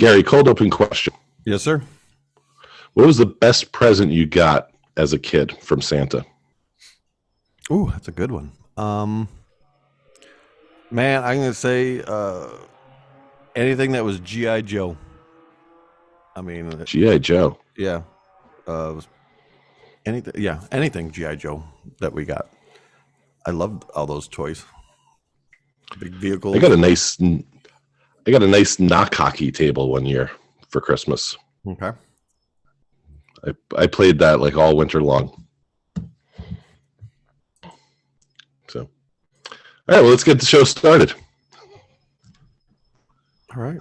Gary, cold open question. Yes, sir. What was the best present you got as a kid from Santa? Ooh, that's a good one. Man, I'm going to say anything that was G.I. Joe. I mean, G.I. Joe. yeah. Anything G.I. Joe that we got. I loved all those toys. Big vehicles. I got a nice knock hockey table one year for Christmas. Okay. I played that like all winter long. So, all right, well, let's get the show started. All right.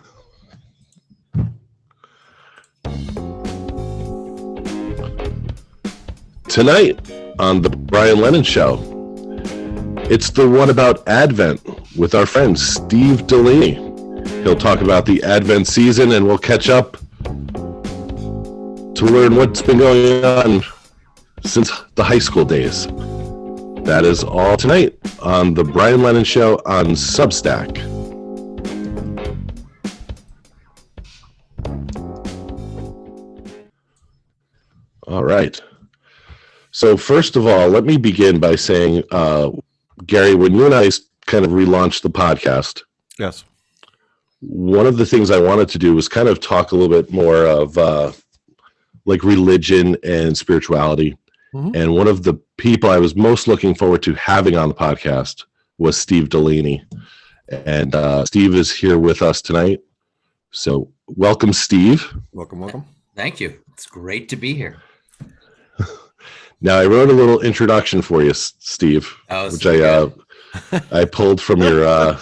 Tonight on the Brian Lennon Show, it's the one about Advent with our friend Steve DeLaney. He'll talk about the Advent season, and we'll catch up to learn what's been going on since the high school days. That is all tonight on the Brian Lennon Show on Substack. All right. So first of all, let me begin by saying, Gary, when you and I kind of relaunched the podcast, Yes. one of the things I wanted to do was kind of talk a little bit more of like religion and spirituality. Mm-hmm. And one of the people I was most looking forward to having on the podcast was Steve DeLaney. And Steve is here with us tonight. So welcome, Steve. Welcome. Thank you. It's great to be here. Now, I wrote a little introduction for you, Steve, which I pulled from your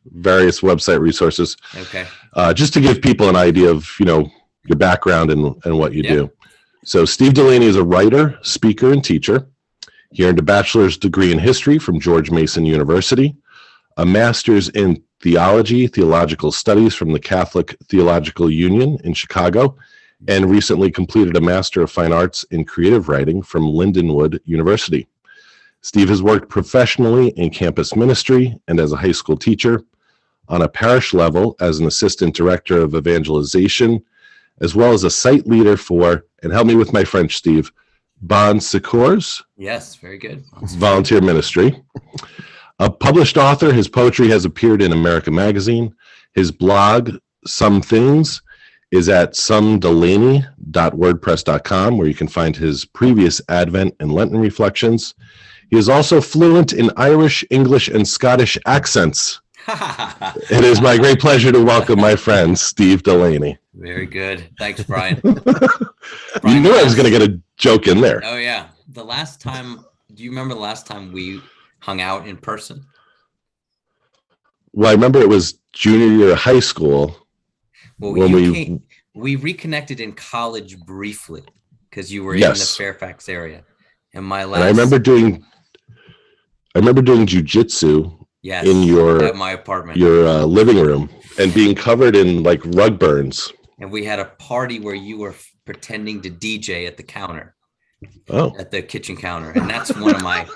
various website resources. Okay. Just to give people an idea of, your background and what you do. So Steve DeLaney is a writer, speaker, and teacher. He earned a bachelor's degree in history from George Mason University, a master's in theology, theological studies from the Catholic Theological Union in Chicago, and recently completed a Master of Fine Arts in Creative Writing from Lindenwood University. Steve has worked professionally in campus ministry and as a high school teacher, on a parish level as an assistant director of evangelization, as well as a site leader for, and help me with my French, Steve, Bon Secours Yes, very good. Volunteer Ministry. A published author, his poetry has appeared in America Magazine. His blog, Some Things, is at somedelaney.wordpress.com, where you can find his previous Advent and Lenten reflections. He is also fluent in Irish, English, and Scottish accents. It is my great pleasure to welcome my friend, Steve DeLaney. Very good. Thanks, Brian. You knew I was going to get a joke in there. Oh, yeah. Do you remember the last time we hung out in person? Well, I remember it was junior year of high school. Well, when we reconnected in college briefly because you were in Yes. the Fairfax area. And I remember doing jujitsu in at my apartment. your living room and being covered in like rug burns. And we had a party where you were pretending to DJ at the counter. Oh, At the kitchen counter. And that's one of my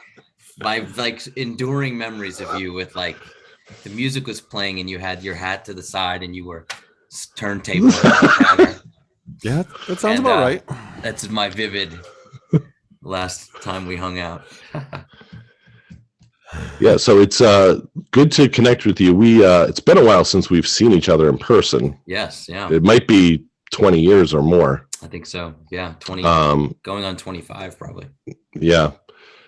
like enduring memories of you with like the music was playing and you had your hat to the side and you were turntable at the counter. Yeah, that sounds about right. That's my vivid last time we hung out. yeah. So it's good to connect with you. It's been a while since we've seen each other in person. Yes, yeah. It might be 20 years or more. I think so. Yeah, 20 going on 25 probably. Yeah.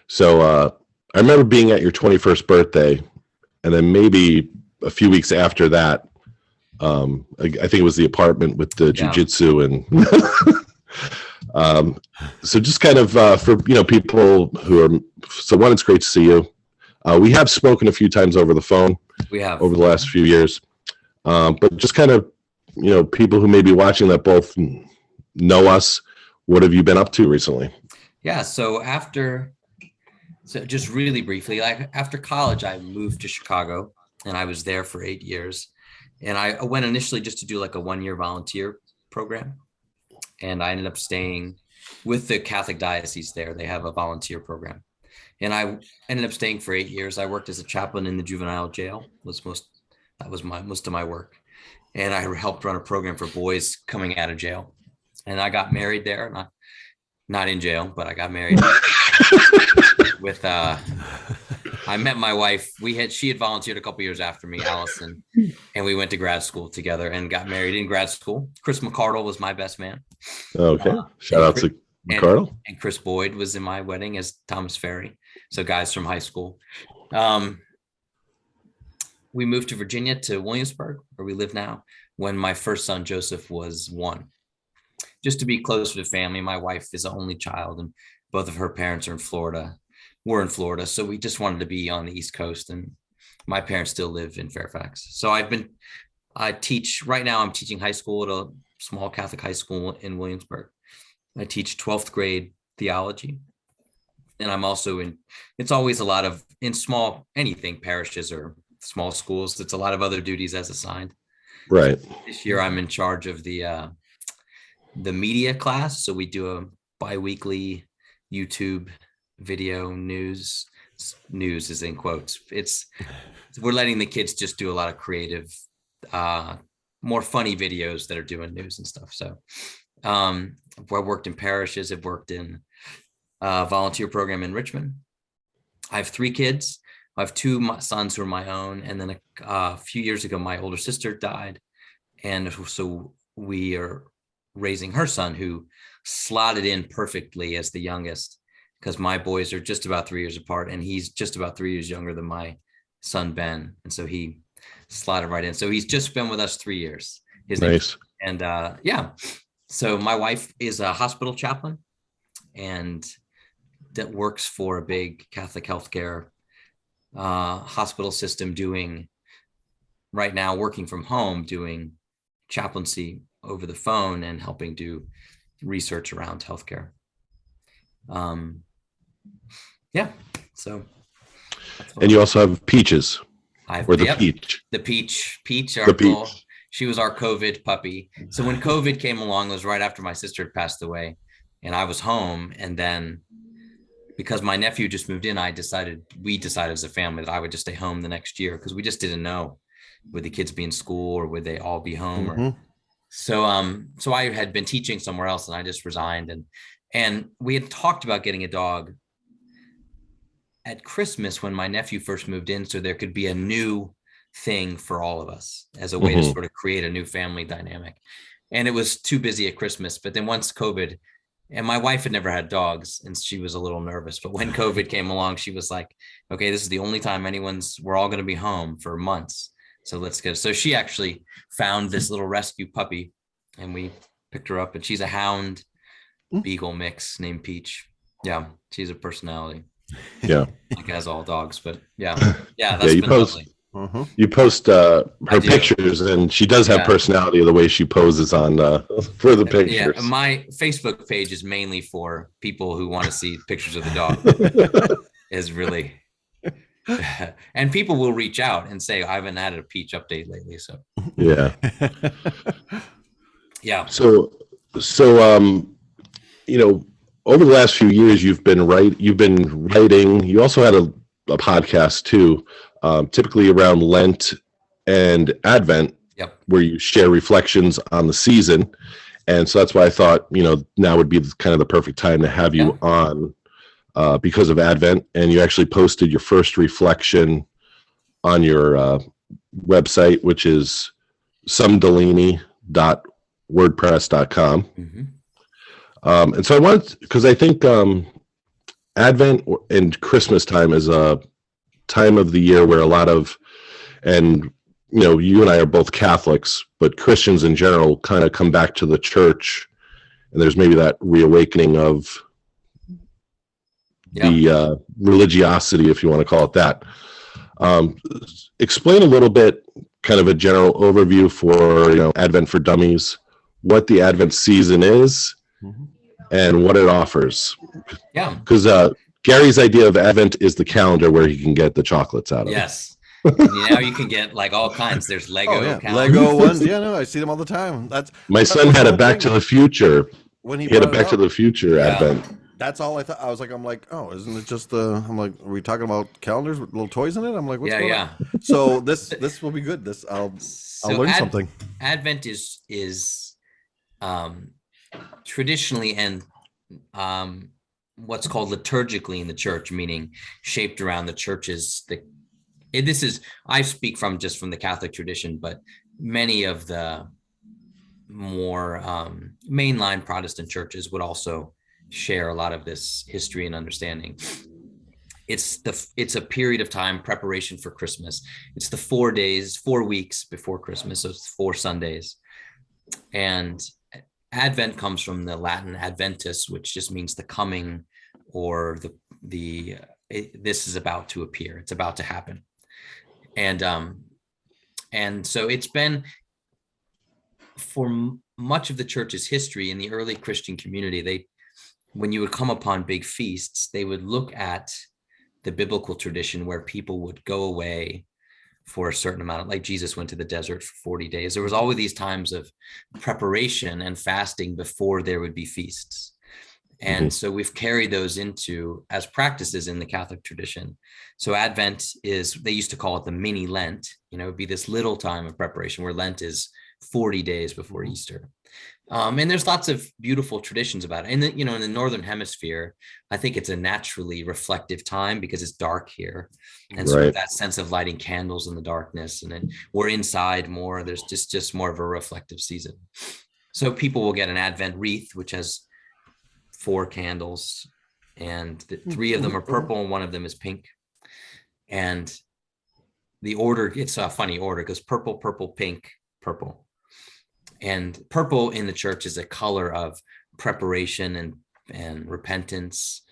So I remember being at your 21st birthday, and then maybe a few weeks after that, I think it was the apartment with the jujitsu and so just kind of for people who are, so one, it's great to see you. We have spoken a few times over the phone. We have over the last few years, but just kind of people who may be watching that both know us. What have you been up to recently? Yeah, so just really briefly, like after college, I moved to Chicago and I was there for 8 years. And I went initially just to do like a 1-year volunteer program. And I ended up staying with the Catholic diocese there. They have a volunteer program. And I ended up staying for 8 years. I worked as a chaplain in the juvenile jail. That was most of my work. and I helped run a program for boys coming out of jail. And I got married there, not in jail, but I got married with I met my wife. She had volunteered a couple years after me, Allison, and we went to grad school together and got married in grad school. Chris McCardle was my best man. Okay. Shout out to McCardle. And Chris Boyd was in my wedding as Thomas Ferry. So guys from high school. We moved to Virginia, to Williamsburg, where we live now, when my first son, Joseph, was 1. Just to be closer to family. My wife is the only child, and both of her parents are in Florida. We're in Florida. So we just wanted to be on the East Coast, and my parents still live in Fairfax. So I'm teaching high school at a small Catholic high school in Williamsburg. I teach 12th grade theology. And I'm also it's always a lot of, in anything, parishes or small schools, it's a lot of other duties as assigned. Right. This year I'm in charge of the media class. So we do a bi-weekly YouTube video news is in quotes. We're letting the kids just do a lot of creative, more funny videos that are doing news and stuff. So I worked in parishes. I've worked in a volunteer program in Richmond. I have 3 kids. I have 2 sons who are my own. And then a few years ago, my older sister died. And so we are raising her son, who slotted in perfectly as the youngest, because my boys are just about 3 years apart, and he's just about 3 years younger than my son, Ben. And so he slotted right in. So he's just been with us 3 years. Nice. And yeah. So my wife is a hospital chaplain, and that works for a big Catholic healthcare hospital system, right now working from home, doing chaplaincy over the phone and helping do research around healthcare. Yeah. So. And you also have Peaches. Peach. The Peach. She was our COVID puppy. So when COVID came along, it was right after my sister had passed away, and I was home. And then, because my nephew just moved in, we decided as a family that I would just stay home the next year, because we just didn't know, would the kids be in school or would they all be home? Mm-hmm. So I had been teaching somewhere else, and I just resigned. And we had talked about getting a dog at Christmas when my nephew first moved in, so there could be a new thing for all of us as a way to sort of create a new family dynamic. And it was too busy at Christmas. But then once COVID, and my wife had never had dogs, and she was a little nervous. But when COVID came along, she was like, okay, this is the only time we're all going to be home for months. So let's go. So she actually found this little rescue puppy, and we picked her up, and she's a hound beagle mix named Peach. Yeah. She's a personality. Yeah. Like as all dogs, but yeah. That's been lovely. You post her pictures, and she does have personality the way she poses on for the pictures. Yeah, my Facebook page is mainly for people who want to see pictures of the dog. Is really, and people will reach out and say, I haven't had a Peach update lately. So yeah. So over the last few years, you've been writing. You also had a podcast too, typically around Lent and Advent, where you share reflections on the season. And so that's why I thought, now would be kind of the perfect time to have you on, because of Advent. And you actually posted your first reflection on your website, which is somedelaney.wordpress.com. And so I wanted, because I think Advent and Christmas time is a time of the year where a lot of, and you and I are both Catholics, but Christians in general kind of come back to the church, and there's maybe that reawakening of the religiosity, if you want to call it that. Explain a little bit, kind of a general overview for Advent for Dummies, what the Advent season is. And what it offers. Yeah. Because Gary's idea of Advent is the calendar where he can get the chocolates out of it. Yes. Now you can get like all kinds. There's Lego calendars. Lego ones. Yeah, no, I see them all the time. My son had a Back to the Future. He had a Back to the Future Advent. That's all I thought. I'm like, oh, isn't it just I'm like, are we talking about calendars with little toys in it? I'm like, what's going on? So this will be good. I'll learn something. Advent is traditionally and what's called liturgically in the church, meaning shaped around the church's. I speak from the Catholic tradition, but many of the more mainline Protestant churches would also share a lot of this history and understanding. It's a period of time, preparation for Christmas. It's the 4 weeks before Christmas, so it's 4 Sundays. And Advent comes from the Latin adventus, which just means the coming, or this is about to appear. It's about to happen. And so it's been, for much of the church's history in the early Christian community, when you would come upon big feasts, they would look at the biblical tradition where people would go away for a certain amount, like Jesus went to the desert for 40 days. There was always these times of preparation and fasting before there would be feasts. And so we've carried those into as practices in the Catholic tradition. So Advent they used to call it the mini Lent, it would be this little time of preparation, where Lent is 40 days before Easter. And there's lots of beautiful traditions about it. And in the Northern Hemisphere, I think it's a naturally reflective time because it's dark here. And so that sense of lighting candles in the darkness, and then we're inside more, there's just more of a reflective season. So people will get an Advent wreath, which has 4 candles, and 3 of them are purple and 1 of them is pink. And the order, it's a funny order, because purple, purple, pink, purple. And purple in the church is a color of preparation and repentance,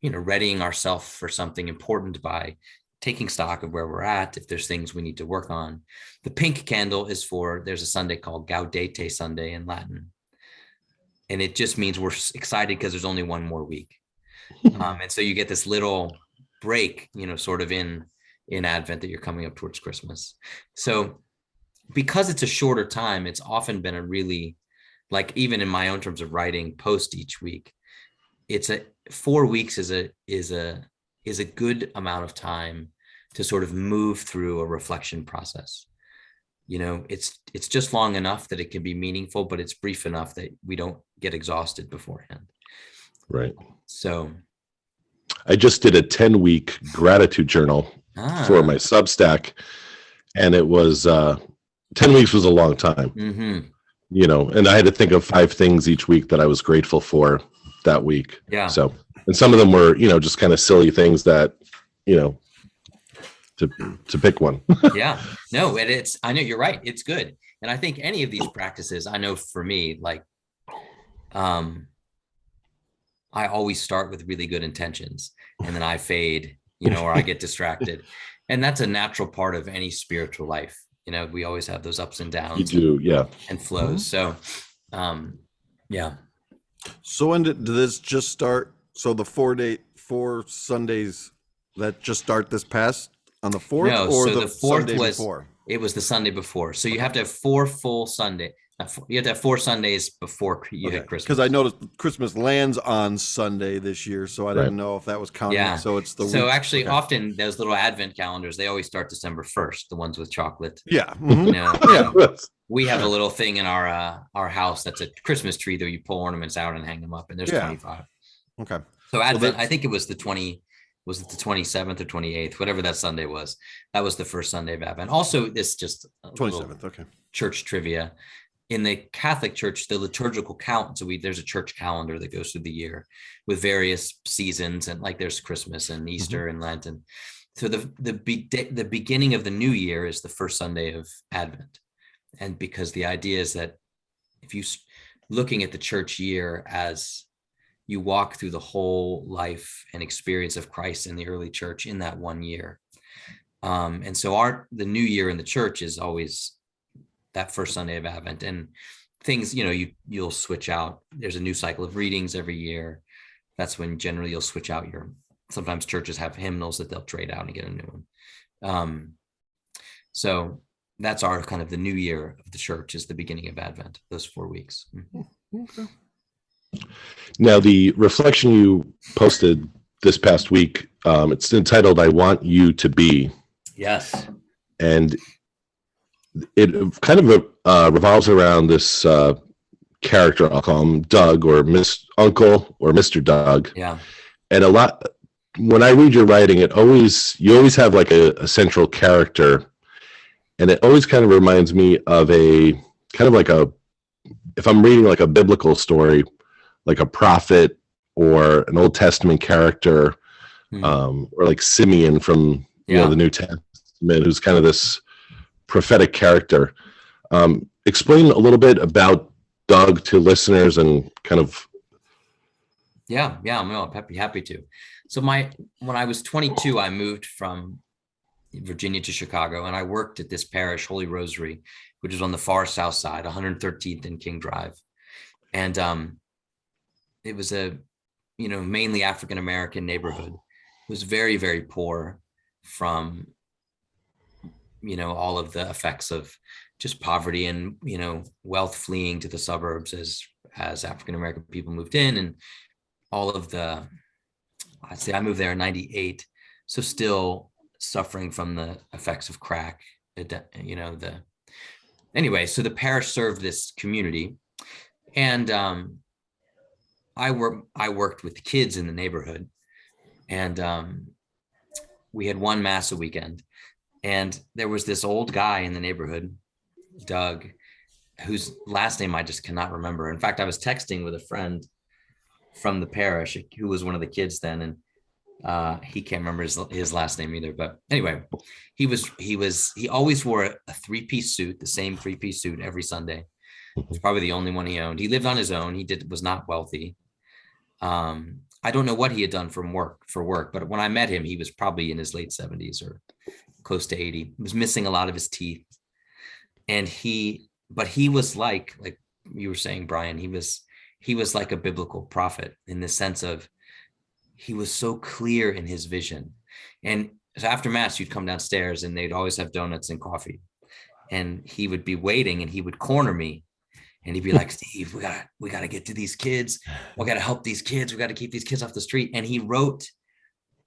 readying ourselves for something important by taking stock of where we're at, if there's things we need to work on. The pink candle is there's a Sunday called Gaudete Sunday in Latin. And it just means we're excited because there's only 1 more week. And so you get this little break, sort of in Advent, that you're coming up towards Christmas. So because it's a shorter time, it's often been a really, like, even in my own terms of writing post each week, 4 weeks is a good amount of time to sort of move through a reflection process. It's just long enough that it can be meaningful, but it's brief enough that we don't get exhausted beforehand. Right. So I just did a 10-week gratitude journal for my Substack, and it was 10 weeks was a long time. And I had to think of 5 things each week that I was grateful for that week. Yeah. So, and some of them were, just kind of silly things that, to pick one. Yeah, no, I know you're right. It's good. And I think any of these practices, I know for me, like, I always start with really good intentions, and then I fade, or I get distracted. And that's a natural part of any spiritual life. We always have those ups and downs. You do, yeah. And flows. So, yeah. So when did this just start? So the 4 Sundays that just start this past on the 4th? No, or so the 4th Sunday was, before? It was the Sunday before. So you have to have 4 full Sunday. You have to have 4 Sundays before you hit Christmas. Because I noticed Christmas lands on Sunday this year, so I didn't know if that was counting. Yeah. So it's the So week. actually, often those little Advent calendars, they always start December 1st, the ones with chocolate. Yeah. We have a little thing in our house that's a Christmas tree that you pull ornaments out and hang them up, and there's 25. Okay. So Advent, I think it was the 27th or 28th, whatever that Sunday was. That was the first Sunday of Advent. Also, this just 27th. Okay. Church trivia. In the Catholic Church, the liturgical count, so there's a church calendar that goes through the year with various seasons, and like there's Christmas and Easter and Lenten. So the beginning of the new year is the first Sunday of Advent. And because the idea is that if you looking at the church year as you walk through the whole life and experience of Christ in the early church in that one year. And so the new year in the church is always that first Sunday of Advent, and things, you'll switch out. There's a new cycle of readings every year. That's when generally you'll switch out sometimes churches have hymnals that they'll trade out and get a new one. So that's our kind of the new year of the church is the beginning of Advent, those 4 weeks. Okay. Now, the reflection you posted this past week, it's entitled, "I Want You to Be." Yes. And it kind of revolves around this character, I'll call him Doug, or Miss Uncle, or Mr. Doug. Yeah. And when I read your writing, you always have like a central character. And it always kind of reminds me of if I'm reading like a biblical story, like a prophet or an Old Testament character, or like Simeon from the New Testament, who's kind of this prophetic character. Explain a little bit about Doug to listeners and kind of. Yeah, no, I'm happy to. So when I was 22, I moved from Virginia to Chicago, and I worked at this parish, Holy Rosary, which is on the far south side, 113th and King Drive. And it was a, mainly African-American neighborhood. It was very, very poor from, all of the effects of just poverty and, wealth fleeing to the suburbs as African-American people moved in, and all of I'd say I moved there in 98. So still suffering from the effects of crack, anyway, so the parish served this community, and I worked with the kids in the neighborhood, and we had one mass a weekend, and there was this old guy in the neighborhood, Doug, whose last name I just cannot remember. In fact, I was texting with a friend from the parish who was one of the kids then, and he can't remember his last name either. But anyway, he always wore a three-piece suit, the same three-piece suit every Sunday. It's probably the only one he owned. He lived on his own. He was not wealthy. I don't know what he had done for work, but when I met him, he was probably in his late 70s or close to 80. He was missing a lot of his teeth. And but he was like you were saying, Brian, he was like a biblical prophet in the sense of he was so clear in his vision. And so after mass, you'd come downstairs and they'd always have donuts and coffee. And he would be waiting and he would corner me. And he'd be like, Steve, we gotta get to these kids. We gotta help these kids. We gotta keep these kids off the street. And he wrote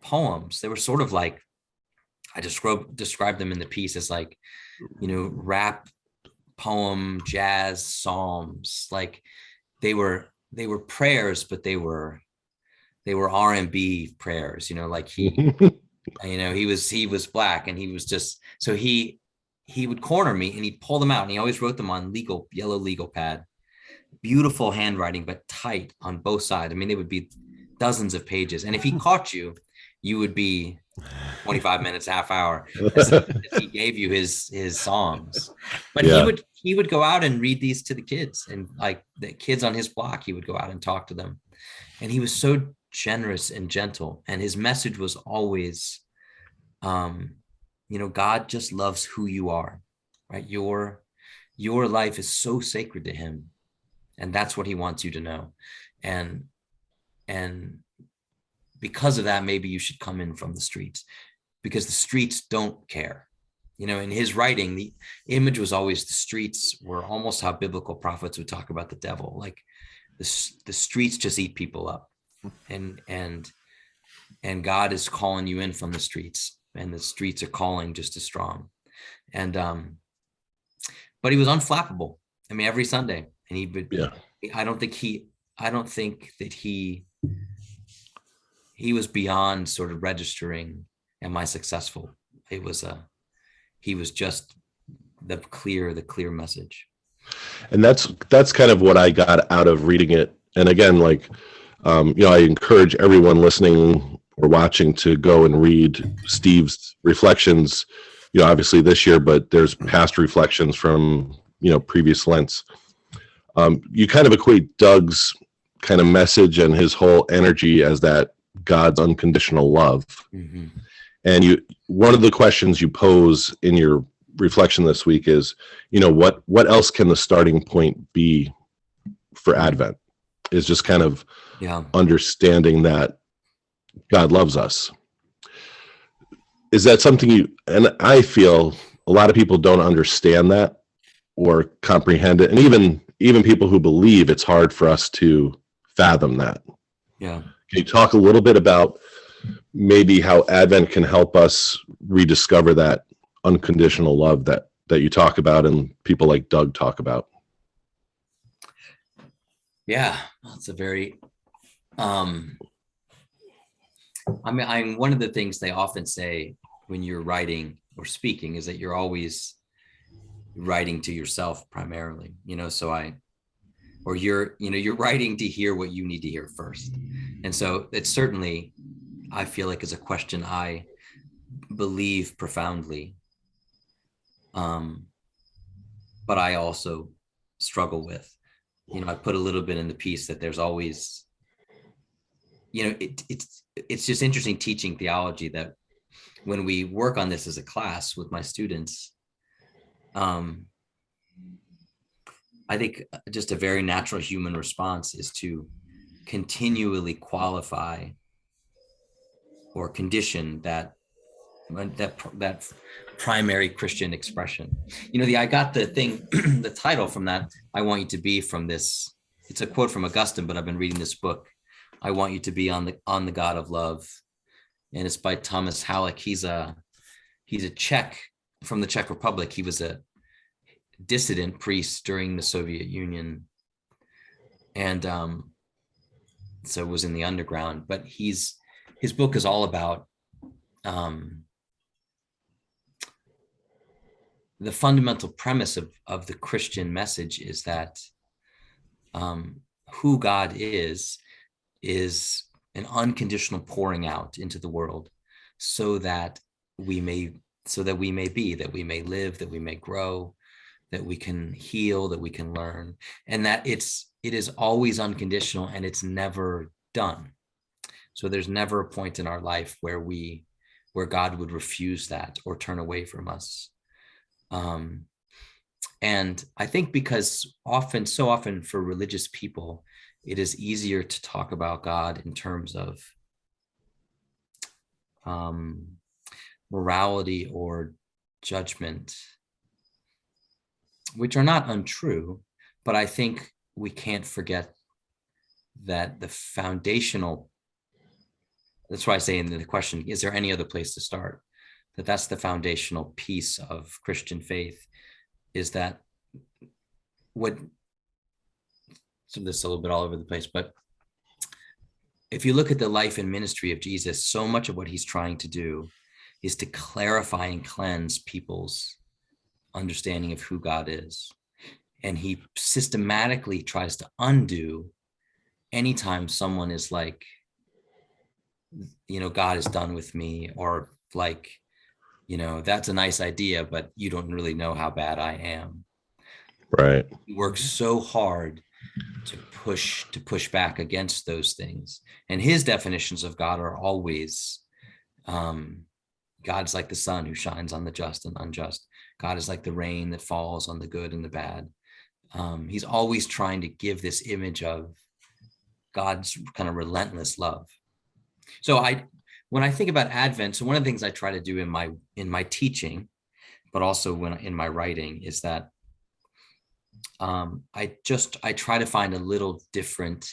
poems. They were sort of like, I described them in the piece as like, rap, poem, jazz, psalms. Like they were prayers, but they were R&B prayers, like he, he was Black, and he was just, so he would corner me and he'd pull them out, and he always wrote them on yellow legal pad, beautiful handwriting, but tight on both sides. I mean, they would be dozens of pages. And if he caught you, you would be 25 minutes, half hour, as he gave you his songs. But he would go out and read these to the kids, and like the kids on his block, he would go out and talk to them. And he was so generous and gentle. And his message was always, God just loves who you are, right? Your life is so sacred to him. And that's what he wants you to know. And because of that, maybe you should come in from the streets, because the streets don't care. In his writing, the image was always the streets were almost how biblical prophets would talk about the devil. Like the streets just eat people up, and God is calling you in from the streets, and the streets are calling just as strong. And but he was unflappable. I mean, every Sunday, and he would. Yeah. I don't think that he was beyond sort of registering, am I successful? He was just the clear message. And that's kind of what I got out of reading it. And again, like, I encourage everyone listening or watching to go and read Steve's reflections, obviously this year, but there's past reflections from, previous Lents. You kind of equate Doug's kind of message and his whole energy as that God's unconditional love. Mm-hmm. And one of the questions you pose in your reflection this week is, what else can the starting point be for Advent? Is just kind of understanding that God loves us. Is that something and I feel a lot of people don't understand that or comprehend it. And even people who believe, it's hard for us to fathom that. Yeah. Can you talk a little bit about maybe how Advent can help us rediscover that unconditional love that you talk about and people like Doug talk about? Yeah, that's a very, I mean, one of the things they often say when you're writing or speaking is that you're always writing to yourself primarily, you're writing to hear what you need to hear first. And so it's certainly, I feel like, is a question I believe profoundly. But I also struggle with, I put a little bit in the piece that there's always, it's just interesting teaching theology, that when we work on this as a class with my students, I think just a very natural human response is to continually qualify or condition that primary Christian expression. I got the thing, the title from that, I Want You to Be, from this. It's a quote from Augustine, but I've been reading this book, I Want You to Be on the God of Love. And it's by Thomas Halleck. He's a Czech from the Czech Republic. He was a dissident priest during the Soviet Union. And so was in the underground, but his book is all about the fundamental premise of the Christian message is that who God is an unconditional pouring out into the world so that we may be, that we may live, that we may grow, that we can heal, that we can learn, and that it is always unconditional and it's never done. So there's never a point in our life where God would refuse that or turn away from us. And I think because so often for religious people, it is easier to talk about God in terms of morality or judgment, which are not untrue, but I think we can't forget that the foundational, that's why I say in the question, is there any other place to start? That's the foundational piece of Christian faith, is that so this is a little bit all over the place, but if you look at the life and ministry of Jesus, so much of what he's trying to do is to clarify and cleanse people's understanding of who God is. And he systematically tries to undo anytime someone is like, God is done with me, or like, that's a nice idea, but you don't really know how bad I am. Right. He works so hard to push back against those things. And his definitions of God are always, God's like the sun who shines on the just and unjust. God is like the rain that falls on the good and the bad. He's always trying to give this image of God's kind of relentless love. So when I think about Advent, so one of the things I try to do in my teaching, but also in my writing, is that I try to find a little different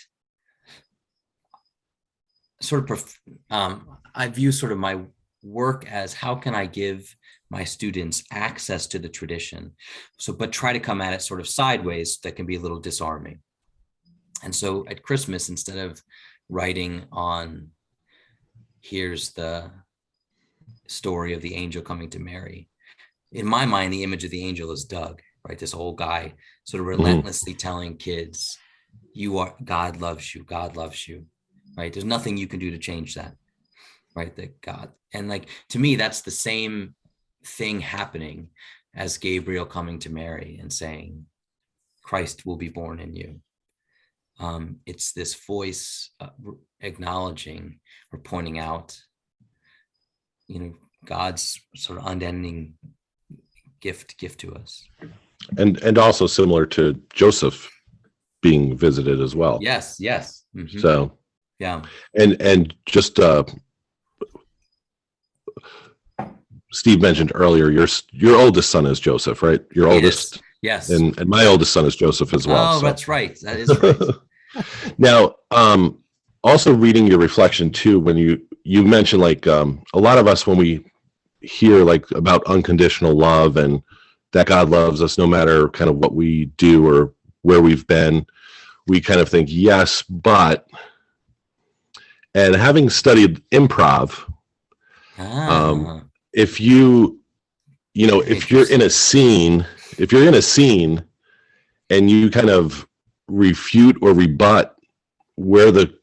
sort of, I view sort of my work as, how can I give my students access to the tradition? But try to come at it sort of sideways that can be a little disarming. And so at Christmas, instead of writing on, here's the story of the angel coming to Mary, in my mind, the image of the angel is Doug, right? This old guy sort of relentlessly telling kids, God loves you, God loves you, right? There's nothing you can do to change that, right? That God, and like, to me, that's the same thing happening as Gabriel coming to Mary and saying, Christ will be born in you. It's this voice acknowledging or pointing out, God's sort of unending gift to us. And also similar to Joseph being visited as well. Yes. Mm-hmm. So yeah. And just Steve mentioned earlier, your oldest son is Joseph, right? Your oldest. Yes. And my oldest son is Joseph as well. Oh, so. That's right. That is right. Now, also reading your reflection too, when you mentioned like a lot of us when we hear like about unconditional love and that God loves us no matter kind of what we do or where we've been, we kind of think yes, but. And having studied improv, if if you're in a scene, and you kind of refute or rebut where the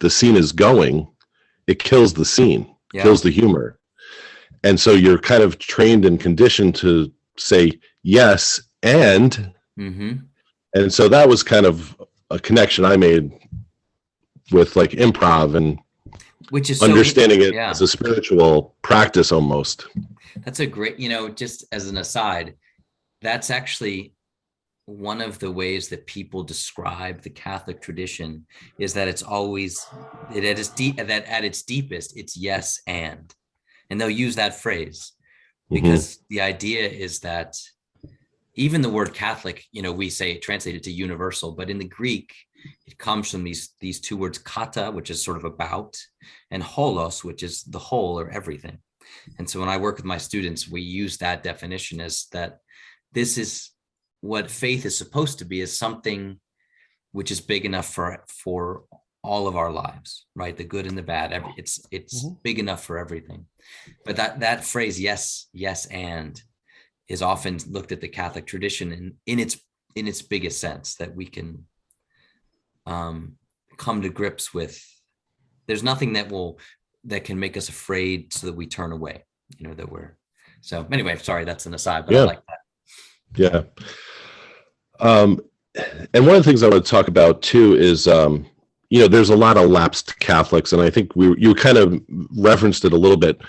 scene is going, it kills the scene, kills the humor. And so you're kind of trained and conditioned to say yes and so that was kind of a connection I made with like improv and which is understanding it as a spiritual practice almost. That's a great, just as an aside, that's actually one of the ways that people describe the Catholic tradition is that it's always that at its deepest, it's yes and they'll use that phrase because the idea is that even the word Catholic, we say translate it to universal, but in the Greek, it comes from these two words, kata, which is sort of about, and holos, which is the whole or everything. And so when I work with my students, we use that definition as that this is what faith is supposed to be, is something which is big enough for all of our lives, right? The good and the bad. It's big enough for everything. But that phrase, yes, and is often looked at the Catholic tradition in its biggest sense, that we can come to grips with. There's nothing that can make us afraid so that we turn away, so anyway, sorry, that's an aside, but I like that. Yeah. And one of the things I want to talk about too is, there's a lot of lapsed Catholics, and I think you kind of referenced it a little bit.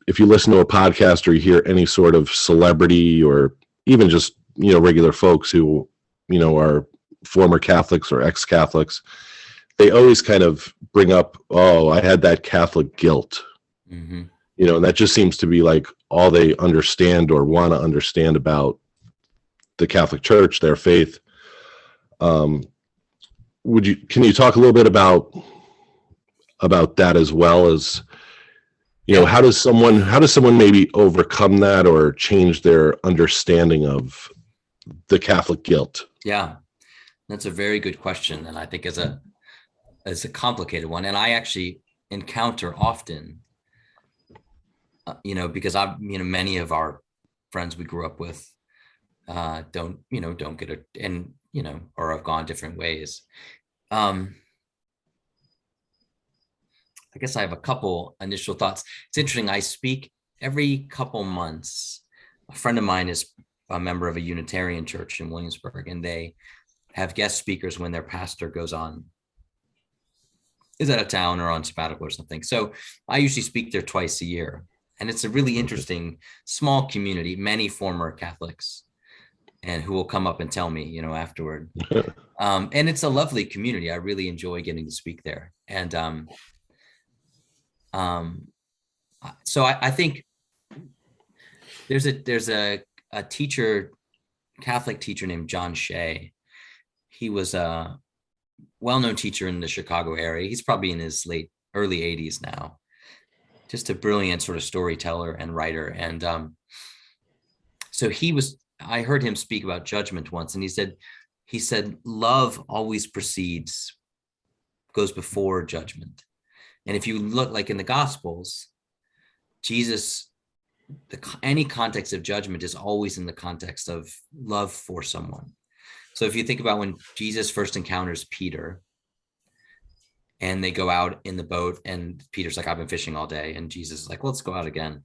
If you listen to a podcast or you hear any sort of celebrity or even just, regular folks who, are former Catholics or ex-Catholics, they always kind of bring up, oh, I had that Catholic guilt, and that just seems to be like all they understand or want to understand about the Catholic Church, their faith. Can you talk a little bit about that as well as, how does someone maybe overcome that or change their understanding of the Catholic guilt? Yeah, that's a very good question. And I think is a complicated one. And I actually encounter often, because many of our friends we grew up with don't get it, and, or have gone different ways. I guess I have a couple initial thoughts. It's interesting. I speak every couple months. A friend of mine is a member of a Unitarian church in Williamsburg, and they have guest speakers when their pastor is out of town or on sabbatical or something. So I usually speak there twice a year, and it's a really interesting small community, many former Catholics, and who will come up and tell me, afterward. And it's a lovely community. I really enjoy getting to speak there. And so I think there's a teacher, Catholic teacher named John Shea. He was a well-known teacher in the Chicago area. He's probably in his early 80s now. Just a brilliant sort of storyteller and writer. And so I heard him speak about judgment once, and he said, love always goes before judgment. And if you look like in the Gospels, Jesus, any context of judgment is always in the context of love for someone. So if you think about when Jesus first encounters Peter, and they go out in the boat, and Peter's like, I've been fishing all day. And Jesus is like, well, let's go out again.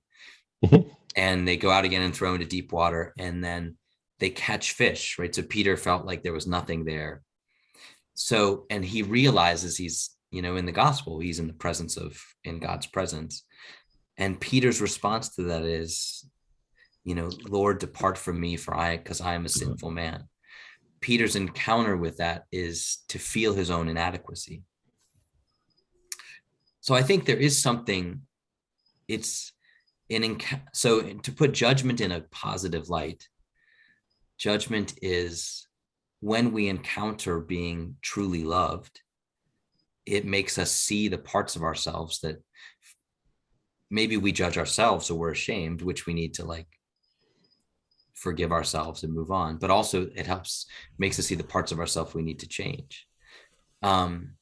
And they go out again and throw into deep water, and then they catch fish, right? So Peter felt like there was nothing there. So, and he realizes he's, in the gospel, he's in God's presence. And Peter's response to that is, Lord, depart from me, because I am a sinful man. Peter's encounter with that is to feel his own inadequacy. So I think there is something, so to put judgment in a positive light, judgment is when we encounter being truly loved, it makes us see the parts of ourselves that maybe we judge ourselves or we're ashamed, which we need to like forgive ourselves and move on. But also it makes us see the parts of ourselves we need to change. And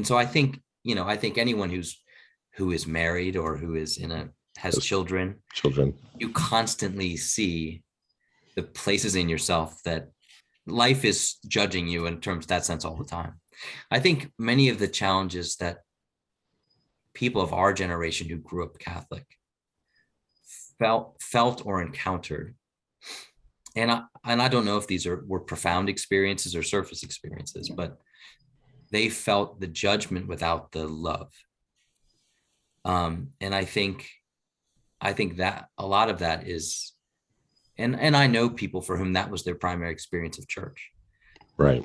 so I think anyone who is married or who is has children, you constantly see the places in yourself that life is judging you in terms of that sense all the time. I think many of the challenges that people of our generation who grew up Catholic felt or encountered, and I don't know if these were profound experiences or surface experiences, but they felt the judgment without the love. And I think that a lot of that is, and I know people for whom that was their primary experience of church. Right.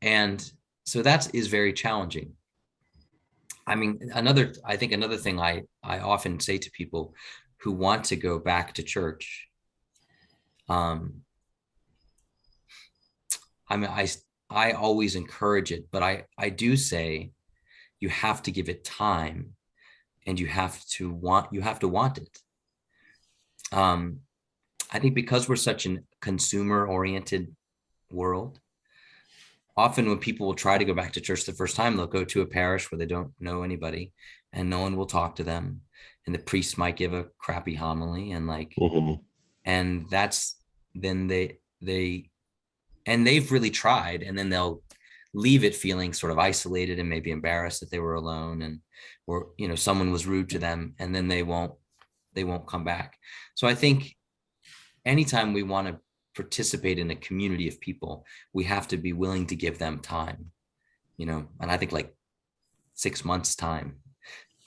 And so that is very challenging. I mean, another thing I often say to people who want to go back to church, I mean, I always encourage it, but I do say you have to give it time, and you have to want it. I think because we're such a consumer-oriented world, often when people will try to go back to church the first time, they'll go to a parish where they don't know anybody and no one will talk to them. And the priest might give a crappy homily and and then they've really tried, and then they'll leave it feeling sort of isolated and maybe embarrassed that they were alone or someone was rude to them, and then they won't come back. So I think anytime we want to participate in a community of people, we have to be willing to give them time, and I think like 6 months time.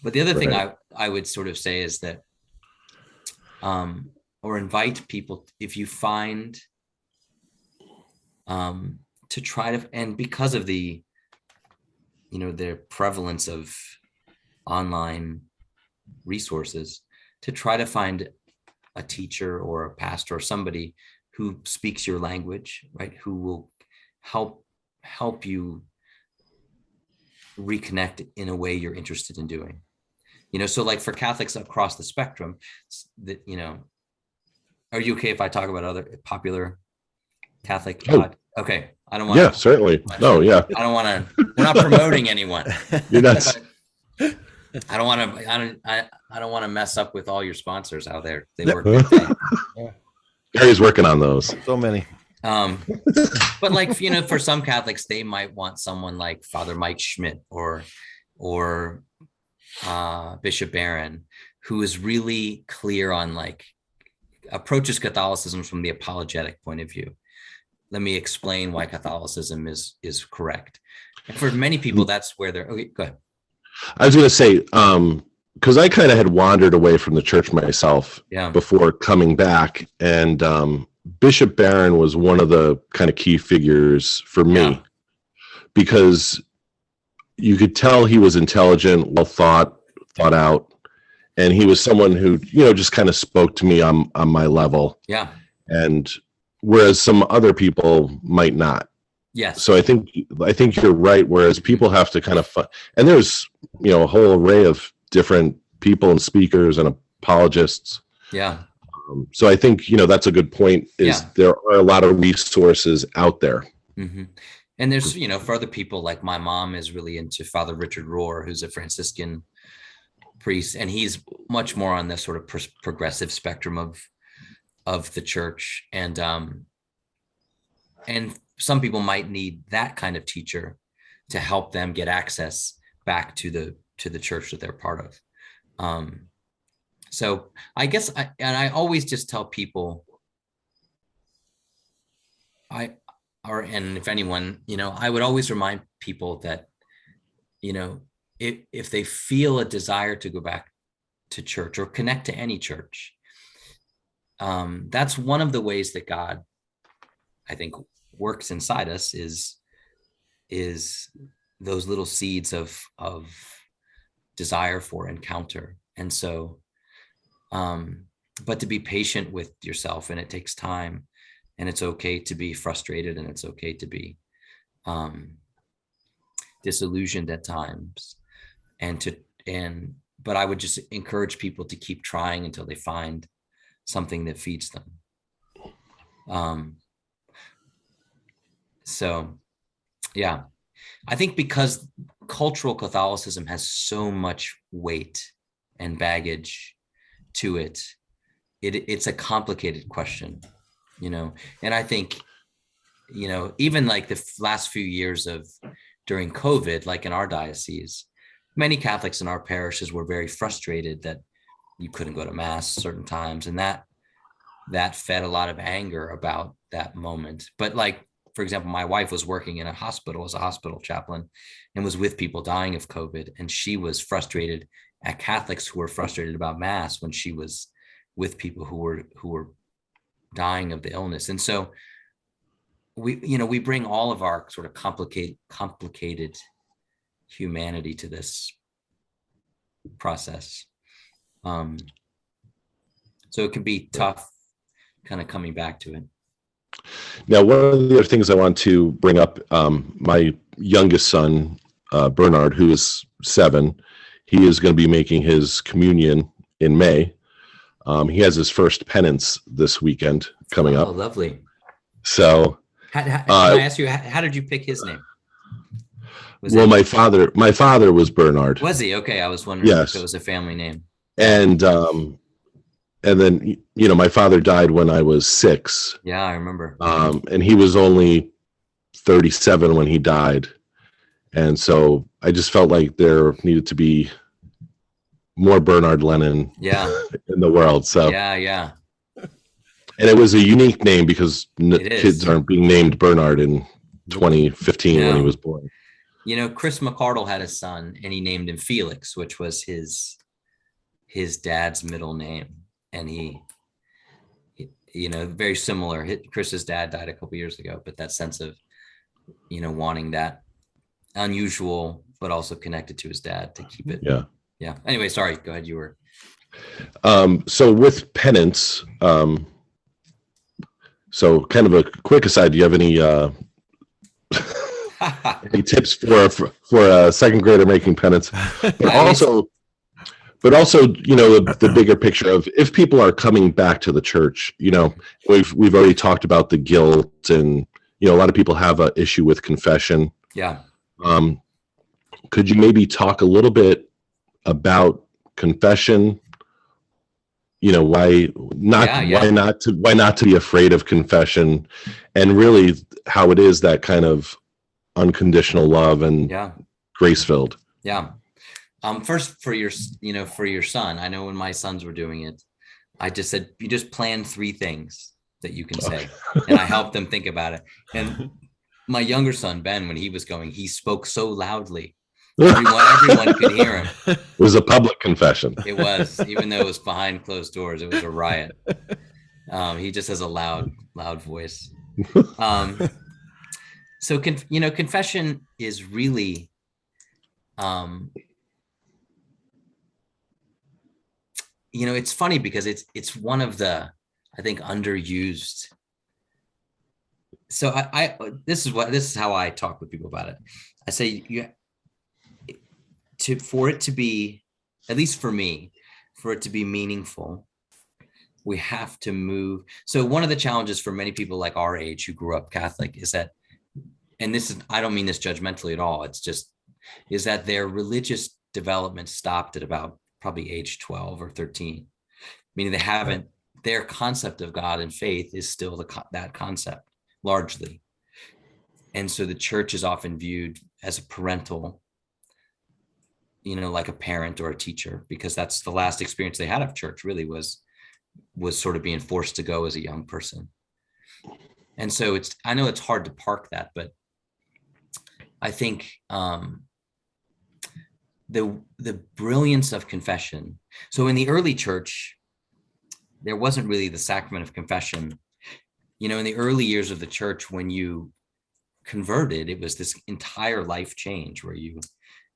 But the other thing I would sort of say is that, or invite people, if you find, to try to, and because of the prevalence of online resources, to try to find a teacher or a pastor or somebody who speaks your language, right? Who will help you reconnect in a way you're interested in doing. So like for Catholics across the spectrum, that, are you okay if I talk about other popular Catholic? Okay. I don't want to. Yeah, certainly. No, yeah. I don't want to, we're not promoting anyone. You're not. I don't want to mess up with all your sponsors out there. They work good day. Gary's working on those. So many. But like, for some Catholics, they might want someone like Father Mike Schmidt or Bishop Barron, who is really clear on like approaches Catholicism from the apologetic point of view. Let me explain why Catholicism is correct. And for many people, that's where they're, okay, go ahead. I was going to say, because I kind of had wandered away from the church myself before coming back. And Bishop Barron was one of the kind of key figures for me, because you could tell he was intelligent, well thought out. And he was someone who, just kind of spoke to me on my level. Yeah. And whereas some other people might not. Yes. So I think you're right. Whereas people have to kind of, and there's, a whole array of different people and speakers and apologists. Yeah. So I think, that's a good point, is there are a lot of resources out there. Mm-hmm. And there's, for other people, like my mom is really into Father Richard Rohr, who's a Franciscan priest, and he's much more on the sort of progressive spectrum of the church. And some people might need that kind of teacher to help them get access back to the church that they're part of. So I guess I always just tell people, and if anyone, I would always remind people that, if they feel a desire to go back to church or connect to any church, that's one of the ways that God, I think, works inside us, is those little seeds of desire for encounter. And so but to be patient with yourself, and it takes time, and it's okay to be frustrated, and it's okay to be disillusioned at times, but I would just encourage people to keep trying until they find something that feeds them. So yeah, I think because cultural Catholicism has so much weight and baggage to it, it's a complicated question, and I think, even like the last few years during COVID, like in our diocese, many Catholics in our parishes were very frustrated that you couldn't go to mass certain times, and that fed a lot of anger about that moment. But like, for example, my wife was working in a hospital as a hospital chaplain and was with people dying of COVID, and she was frustrated at Catholics who were frustrated about mass when she was with people who were dying of the illness. And so we bring all of our sort of complicated humanity to this process. So it can be tough kind of coming back to it. Now, one of the other things I want to bring up, my youngest son, Bernard, who is 7, he is going to be making his communion in May. He has his first penance this weekend coming up. Oh, lovely. So, can I ask you, how did you pick his name? My father was Bernard. Was he? Okay, I was wondering if it was a family name. And then, my father died when I was 6. Yeah, I remember. And he was only 37 when he died. And so I just felt like there needed to be more Bernard Lennon in the world. So yeah. And it was a unique name because kids aren't being named Bernard in 2015 when he was born. Chris McCardle had a son, and he named him Felix, which was his dad's middle name. And he very similar. Chris's dad died a couple years ago, but that sense of, wanting that unusual, but also connected to his dad to keep it. Yeah. Anyway, sorry. Go ahead. You were. So with penance, so kind of a quick aside, do you have any any tips for a second grader making penance? But also, the bigger picture of if people are coming back to the church, we've already talked about the guilt, and a lot of people have an issue with confession. Yeah. Could you maybe talk a little bit about confession? Why not to be afraid of confession, and really how it is that kind of unconditional love and grace filled. Yeah. First, for your son, I know when my sons were doing it, I just said, you just plan 3 things that you can say, and I helped them think about it. And my younger son, Ben, when he was going, he spoke so loudly. Everyone could hear him. It was a public confession. It was, even though it was behind closed doors, it was a riot. He just has a loud voice. So, confession is really, it's funny because it's one of the, I think, underused. So this is how I talk with people about it. I say, for it to be, at least for me, for it to be meaningful, we have to move. So one of the challenges for many people like our age who grew up Catholic is that, and I don't mean this judgmentally at all, is that their religious development stopped at about probably age 12 or 13, meaning their concept of God and faith is still that concept largely. And so the church is often viewed as a parental, like a parent or a teacher, because that's the last experience they had of church, really was sort of being forced to go as a young person. And so I know it's hard to park that, but I think the brilliance of confession. So in the early church, there wasn't really the sacrament of confession. In the early years of the church, when you converted, it was this entire life change where you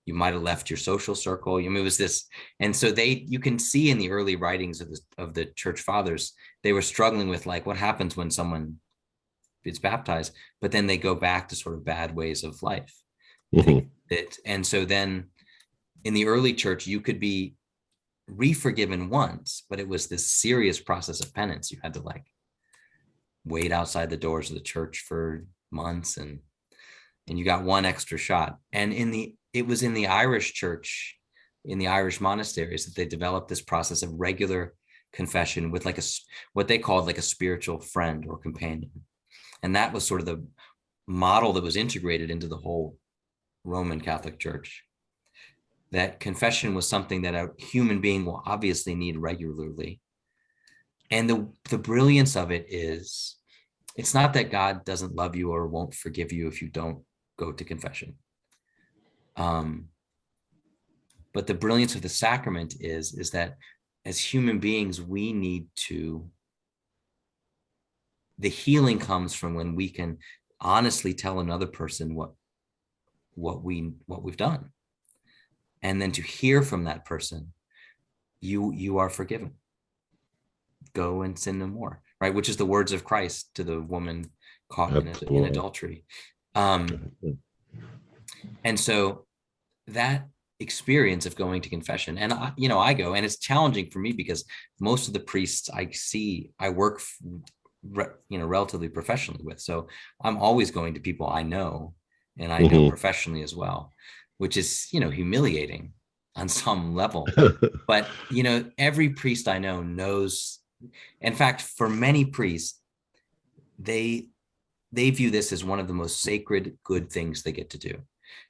You might have left your social circle. I mean, it was this, and so you can see in the early writings of the church fathers, they were struggling with like what happens when someone gets baptized, but then they go back to sort of bad ways of life. Mm-hmm. And so then in the early church, you could be re-forgiven once, but it was this serious process of penance. You had to like wait outside the doors of the church for months, and you got one extra shot. And it was in the Irish church, in the Irish monasteries, that they developed this process of regular confession with like what they called like a spiritual friend or companion. And that was sort of the model that was integrated into the whole Roman Catholic Church. That confession was something that a human being will obviously need regularly. And the brilliance of it is, it's not that God doesn't love you or won't forgive you if you don't go to confession. But the brilliance of the sacrament is that as human beings, we need to, the healing comes from when we can honestly tell another person what we've done. And then to hear from that person, you are forgiven. Go and sin no more, right? Which is the words of Christ to the woman caught in adultery. And so that experience of going to confession, and I go, and it's challenging for me because most of the priests I work relatively professionally with. So I'm always going to people I know, and I know professionally as well, which is, humiliating on some level. But, every priest I know knows. In fact, for many priests, they view this as one of the most sacred, good things they get to do.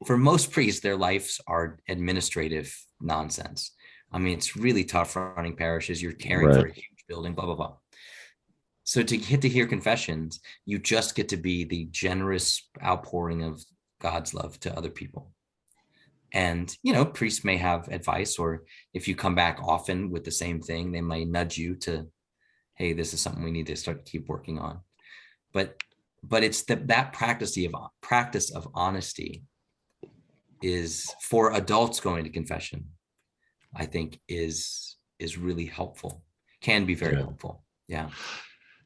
For most priests, their lives are administrative nonsense. I mean, it's really tough running parishes. You're caring for a huge building, blah, blah, blah. So to get to hear confessions, you just get to be the generous outpouring of God's love to other people. And, priests may have advice, or if you come back often with the same thing, they might nudge you to, hey, this is something we need to keep working on. But it's that practice of honesty is, for adults going to confession, I think is really helpful, can be very helpful. Yeah.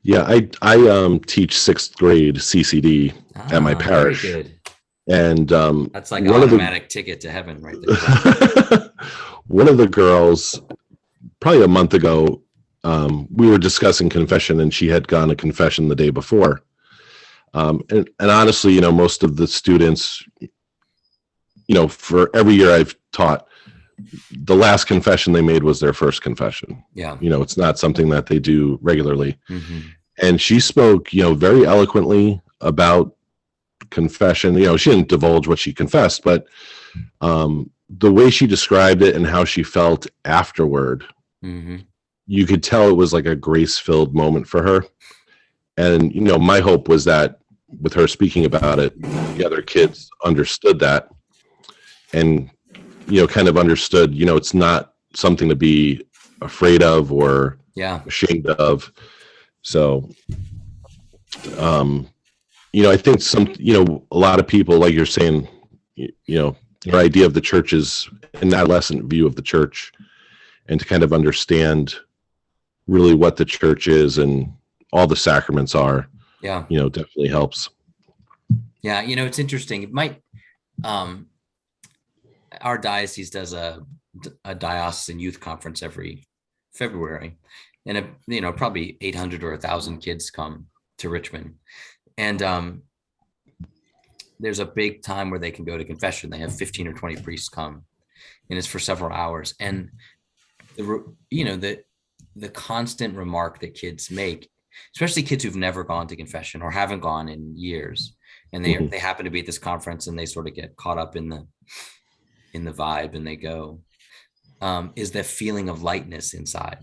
Yeah. I teach sixth grade CCD at my parish. Very good. And that's like an automatic ticket to heaven right there. One of the girls, probably a month ago, we were discussing confession, and she had gone to confession the day before. And honestly, most of the students, for every year I've taught, the last confession they made was their first confession. Yeah. It's not something that they do regularly. Mm-hmm. And she spoke, very eloquently about confession. She didn't divulge what she confessed, but the way she described it and how she felt afterward, you could tell it was like a grace-filled moment for her. And, my hope was that with her speaking about it, the other kids understood that and, kind of understood, it's not something to be afraid of or ashamed of. So, I think a lot of people, like you're saying, their idea of the church is an adolescent view of the church, and to kind of understand really what the church is and all the sacraments are, definitely helps. Yeah. It's interesting. It might, our diocese does a diocesan youth conference every February, and probably 800 or 1,000 kids come to Richmond. And there's a big time where they can go to confession. They have 15 or 20 priests come, and it's for several hours. And the constant remark that kids make, especially kids who've never gone to confession or haven't gone in years, and they happen to be at this conference and they sort of get caught up in the vibe and they go, is that feeling of lightness inside,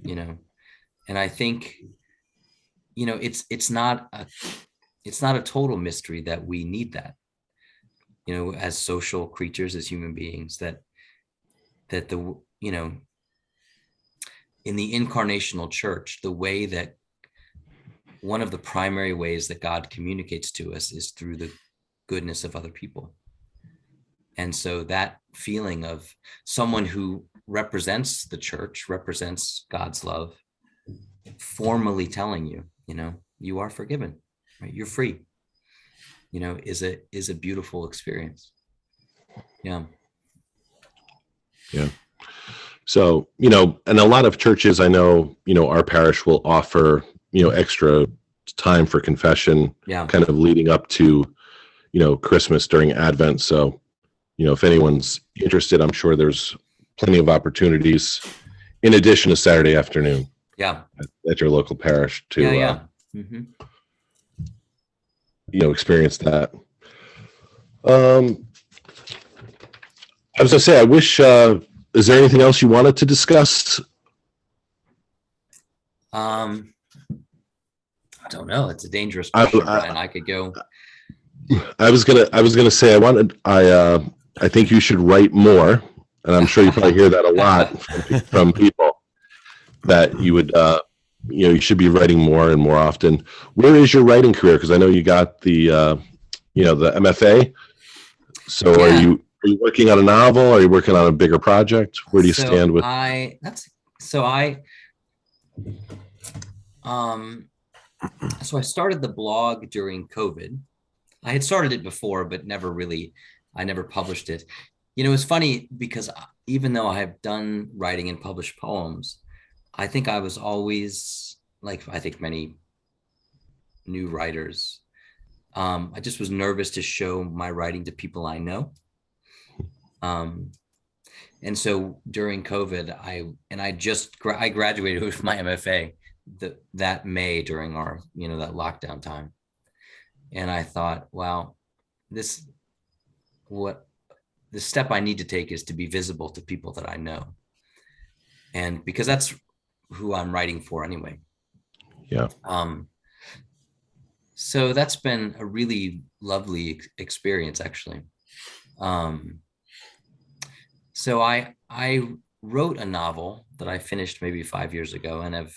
and I think, it's not a total mystery that we need that, as social creatures, as human beings, that in the incarnational church, the way that one of the primary ways that God communicates to us is through the goodness of other people. And so that feeling of someone who represents the church, represents God's love, formally telling you, you are forgiven, right? You're free, is a beautiful experience. Yeah. Yeah. So, and a lot of churches, I know, our parish will offer, extra time for confession, kind of leading up to, Christmas during Advent. So, if anyone's interested, I'm sure there's plenty of opportunities in addition to Saturday afternoon. Yeah. At your local parish to, Mm-hmm. Experience that. I was gonna say, I wish, is there anything else you wanted to discuss? I don't know. It's a dangerous question, Brian. I could go. I was gonna say, I think you should write more, and I'm sure you probably hear that a lot from people, that you would, you should be writing more and more often. Where is your writing career? Because I know you got the, the MFA. So are you working on a novel? Are you working on a bigger project? Where do you stand with? So I started the blog during COVID. I had started it before, but I never published it. It's funny because even though I have done writing and published poems, I think I was always, like I think many new writers, I just was nervous to show my writing to people I know. And so during COVID, I graduated with my MFA that May during our, that lockdown time. And I thought, wow, the step I need to take is to be visible to people that I know. And because that's who I'm writing for anyway. Yeah. So that's been a really lovely experience, actually. So I wrote a novel that I finished maybe 5 years ago and have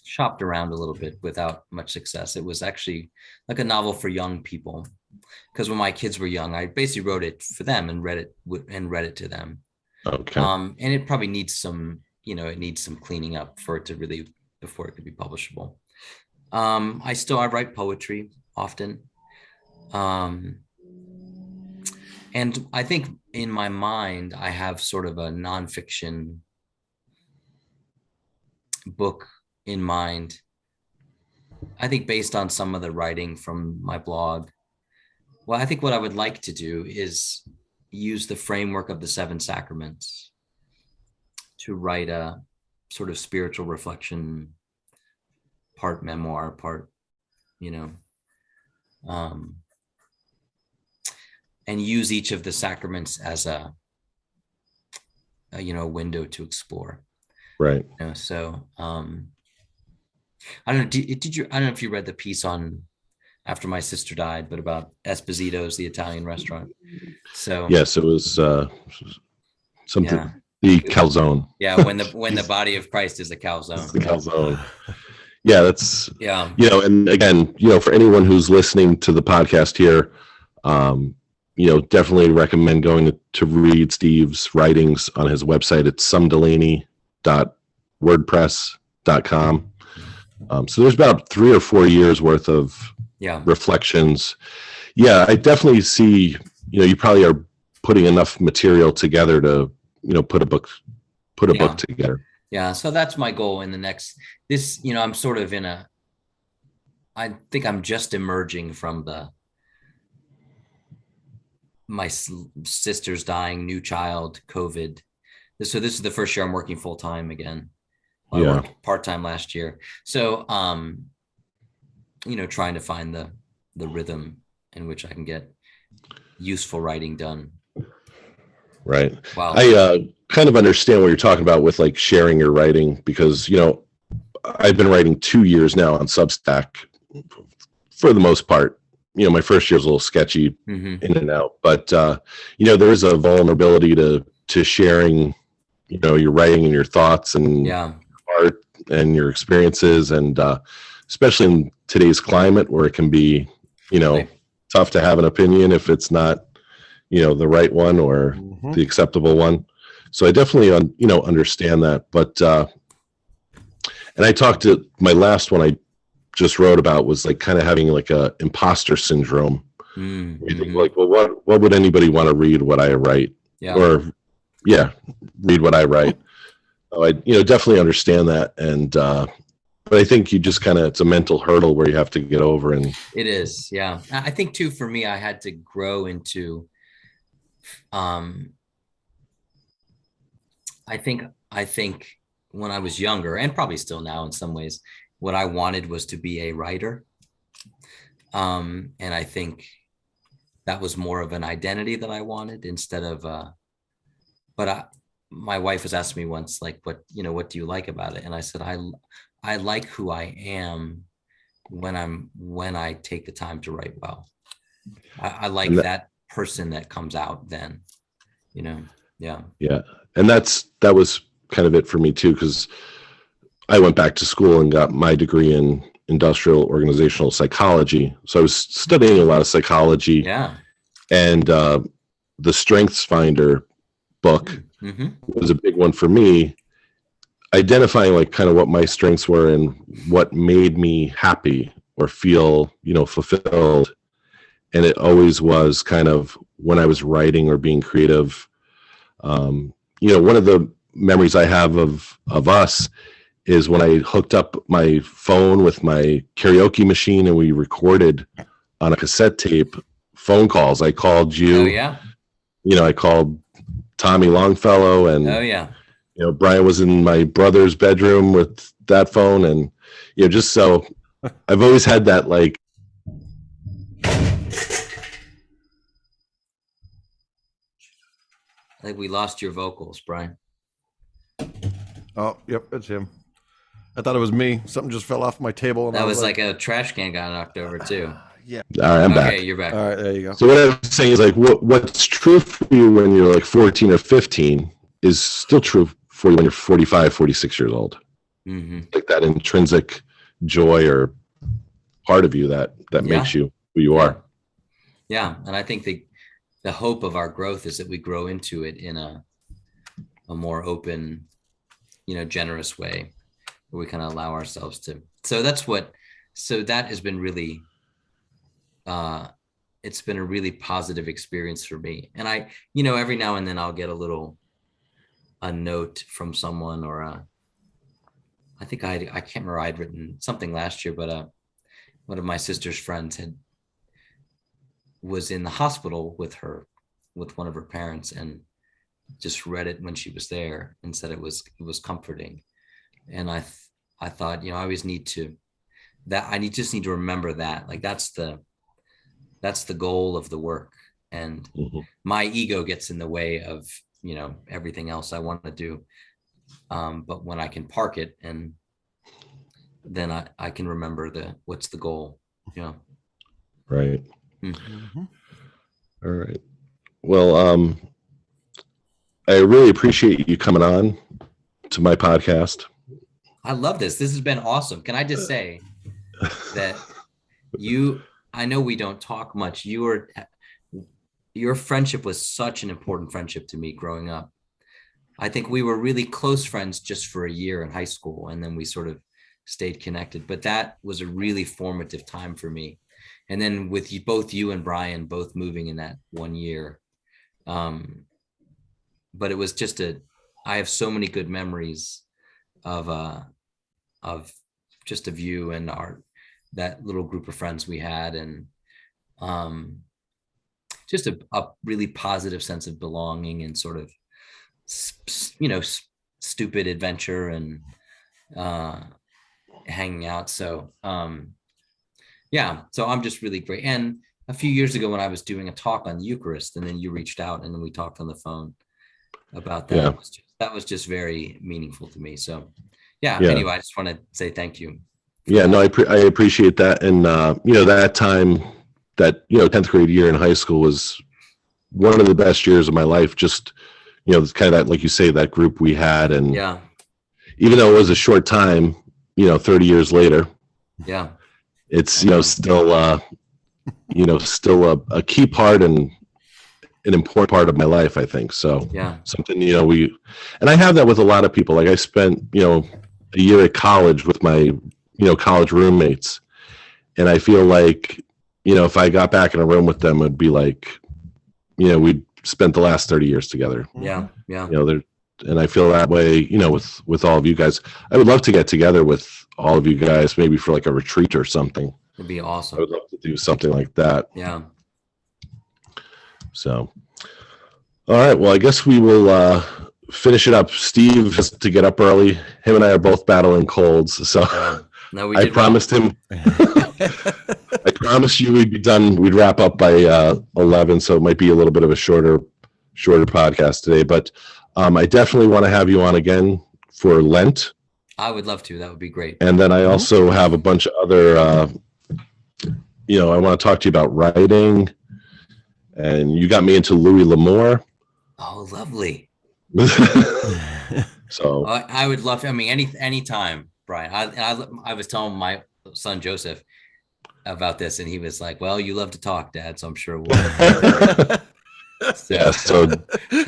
shopped around a little bit without much success. It was actually like a novel for young people, because when my kids were young, I basically wrote it for them and read it to them. Okay. And it probably needs some, it needs some cleaning up before it could be publishable. I write poetry often. And I think in my mind, I have sort of a nonfiction book in mind. I think based on some of the writing from my blog. Well, I think what I would like to do is use the framework of the 7 sacraments to write a sort of spiritual reflection, part memoir, part, and use each of the sacraments as a window to explore. Right. So I don't know. I don't know if you read the piece on after my sister died, but about Esposito's, the Italian restaurant. So yes, it was something. Yeah. The calzone. Yeah, when the body of Christ is a calzone. The calzone. Yeah, that's and again, for anyone who's listening to the podcast here, definitely recommend going to read Steve's writings on his website. It's somedelaney.wordpress.com. So there's about 3 or 4 years worth of reflections. Yeah, I definitely see, you probably are putting enough material together to, put a book together. Yeah. So that's my goal in I'm sort of I think I'm just emerging from my sister's dying, new child, COVID. So this is the first year I'm working full time again. I worked part-time last year. So, trying to find the rhythm in which I can get useful writing done. Right. Wow. I kind of understand what you're talking about with like sharing your writing, because, I've been writing 2 years now on Substack for the most part. My first year was a little sketchy in and out, but, there is a vulnerability to sharing, your writing and your thoughts and art and your experiences. And especially in today's climate where it can be, tough to have an opinion if it's not, the right one or the acceptable one. So I definitely, understand that. But, and I talked to my last one I just wrote about was like kind of having like a imposter syndrome. You think like, well, what would anybody want to read what I write? Or read what I write. I, definitely understand that. And, but I think you just it's a mental hurdle where you have to get over. And it is. Yeah. I think too, for me, I had to grow into, I think when I was younger, and probably still now in some ways, what I wanted was to be a writer. And I think that was more of an identity that I wanted instead of, my wife was asking me once, like, what do you like about it? And I said, I like who I am when I take the time to write well. I like that person that comes out then, Yeah. And that was kind of it for me too, because I went back to school and got my degree in industrial organizational psychology. So I was studying a lot of psychology. Yeah. And the Strengths Finder book was a big one for me, identifying like kind of what my strengths were and what made me happy or feel, fulfilled. And it always was kind of when I was writing or being creative. One of the memories I have of us is when I hooked up my phone with my karaoke machine and we recorded on a cassette tape phone calls. I called you. Oh, yeah. I called Tommy Longfellow, and oh, yeah. Brian was in my brother's bedroom with that phone, and just so I've always had that like. I think we lost your vocals, Brian. Oh, yep, it's him. I thought it was me. Something just fell off my table. And that was like a trash can got knocked over too. Yeah. All right, I'm back. Okay, you're back. All right, there you go. So what I'm saying is like what's true for you when you're like 14 or 15 is still true for you when you're 45, 46 years old. Like that intrinsic joy or part of you that makes you who you are. Yeah, and I think the hope of our growth is that we grow into it in a more open, generous way, where we kind of allow ourselves to. So that has been really, it's been a really positive experience for me. And I, every now and then I'll get a note from someone or I think I can't remember, I'd written something last year, but one of my sister's friends was in the hospital with one of her parents and just read it when she was there and said it was comforting. And I thought, I always need to, just need to remember that, like, that's the goal of the work. And my ego gets in the way of, everything else I want to do. But when I can park it, and then I can remember what's the goal. Right. All right. Well, I really appreciate you coming on to my podcast. I love this. This has been awesome. Can I just say that I know we don't talk much. Your friendship was such an important friendship to me growing up. I think we were really close friends just for a year in high school, and then we sort of stayed connected. But that was a really formative time for me. And then with both you and Brian both moving in that 1 year. But it was just I have so many good memories of you and that little group of friends we had, and just a really positive sense of belonging and sort of, stupid adventure and hanging out. So, so I'm just really great. And a few years ago when I was doing a talk on the Eucharist, and then you reached out and then we talked on the phone about that. Yeah. That was just very meaningful to me. So anyway, I just want to say thank you. Yeah, no, I appreciate that. And, that time, that, 10th grade year in high school was one of the best years of my life. Just, kind of that, like you say, that group we had. And even though it was a short time, 30 years later, it's, still a key part and an important part of my life, I think. So Yeah. something, and I have that with a lot of people. Like I spent, a year at college with my, college roommates. And I feel like, if I got back in a room with them, it'd be like, we'd spent the last 30 years together. Yeah. Yeah. And I feel that way, with all of you guys. I would love to get together with all of you guys, maybe for like a retreat or something. It'd be awesome. I would love to do something like that. Yeah. So, all right. Well, I guess we will finish it up. Steve has to get up early. Him and I are both battling colds. So No, I promised him. I promised you we'd be done. We'd wrap up by 11. So it might be a little bit of a shorter podcast today. But I definitely want to have you on again for Lent. I would love to. That would be great. And then I also have a bunch of other, I want to talk to you about writing. And you got me into Louis L'Amour. Oh, lovely. So I would love to. I mean, any time, Brian. I was telling my son Joseph about this, and he was like, "Well, you love to talk, Dad, so I'm sure we'll." Yeah, so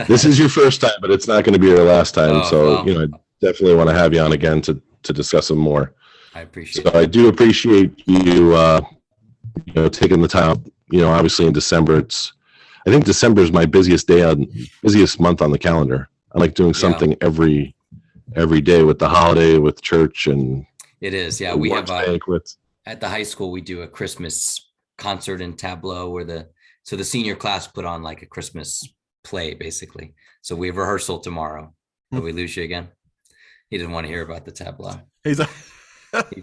this is your first time, but it's not going to be your last time. I definitely want to have you on again to discuss them more. I appreciate it. So I do appreciate you, taking the time. Obviously in December, I think December is my busiest month on the calendar. I like doing something every day with the holiday, with church, and it is. Yeah, we have banquets. At the high school. We do a Christmas concert and tableau where the senior class put on like a Christmas play, basically. So we have rehearsal tomorrow. Did we lose you again? He didn't want to hear about the tableau. He's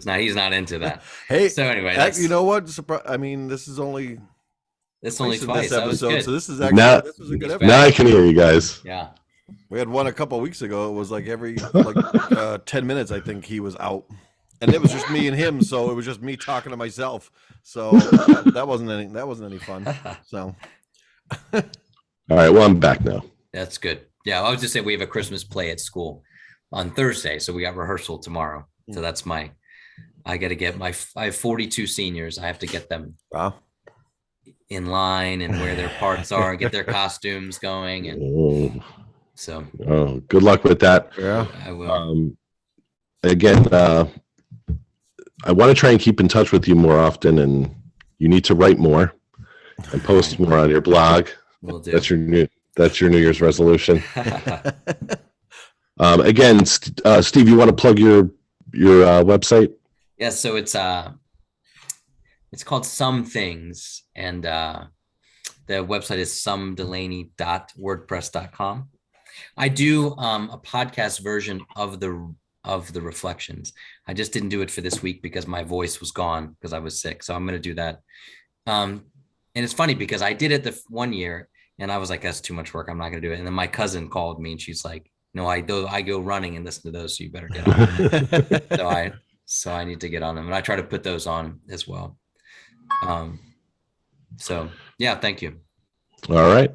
not into that. Hey, so anyway, you know what? I mean, this is only. It's only twice. This episode, so this is actually this was a good episode. Now I can hear you guys. Yeah. We had one a couple of weeks ago. It was like every 10 minutes, I think he was out, and it was just me and him. So it was just me talking to myself. So that wasn't any fun. So. All right. Well, I'm back now. That's good. Yeah, I was just saying we have a Christmas play at school on Thursday, so we got rehearsal tomorrow. So that's I got to get I have 42 seniors. I have to get them. Wow. In line and where their parts are, get their costumes going, and so. Oh, good luck with that. Yeah, I will. Again, I want to try and keep in touch with you more often, and you need to write more and post more on your blog. Will do. That's your New Year's resolution. Again, Steve, you want to plug your website? Yes. So it's called Some Things, and the website is somedelaney.wordpress.com. I do a podcast version of the reflections. I just didn't do it for this week because my voice was gone because I was sick. So I'm going to do that. And it's funny because I did it the 1 year and I was like, that's too much work. I'm not going to do it. And then my cousin called me and she's like, no, I go running and listen to those. So you better get on. So I need to get on them, and I try to put those on as well. So yeah, thank you. All right.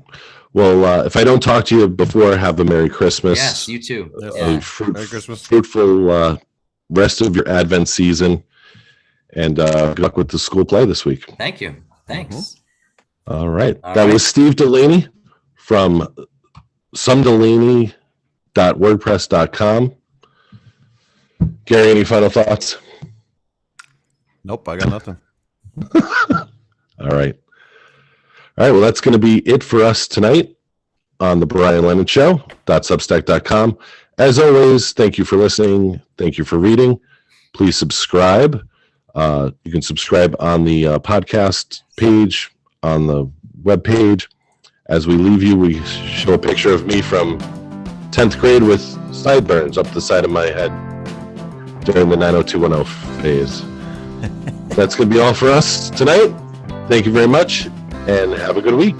Well, if I don't talk to you before, have a Merry Christmas. Yes, you too. Merry Christmas. Fruitful rest of your Advent season, and good luck with the school play this week. Thank you. Thanks. All right. That was Steve DeLaney from somedelaney.wordpress.com. Gary, any final thoughts? Nope, I got nothing. All right. Well, that's going to be it for us tonight on the Brian Lennon Show, .substack.com. As always, thank you for listening. Thank you for reading. Please subscribe. You can subscribe on the podcast page, on the webpage. As we leave you, we show a picture of me from 10th grade with sideburns up the side of my head during the 90210 phase. That's going to be all for us tonight. Thank you very much, and have a good week.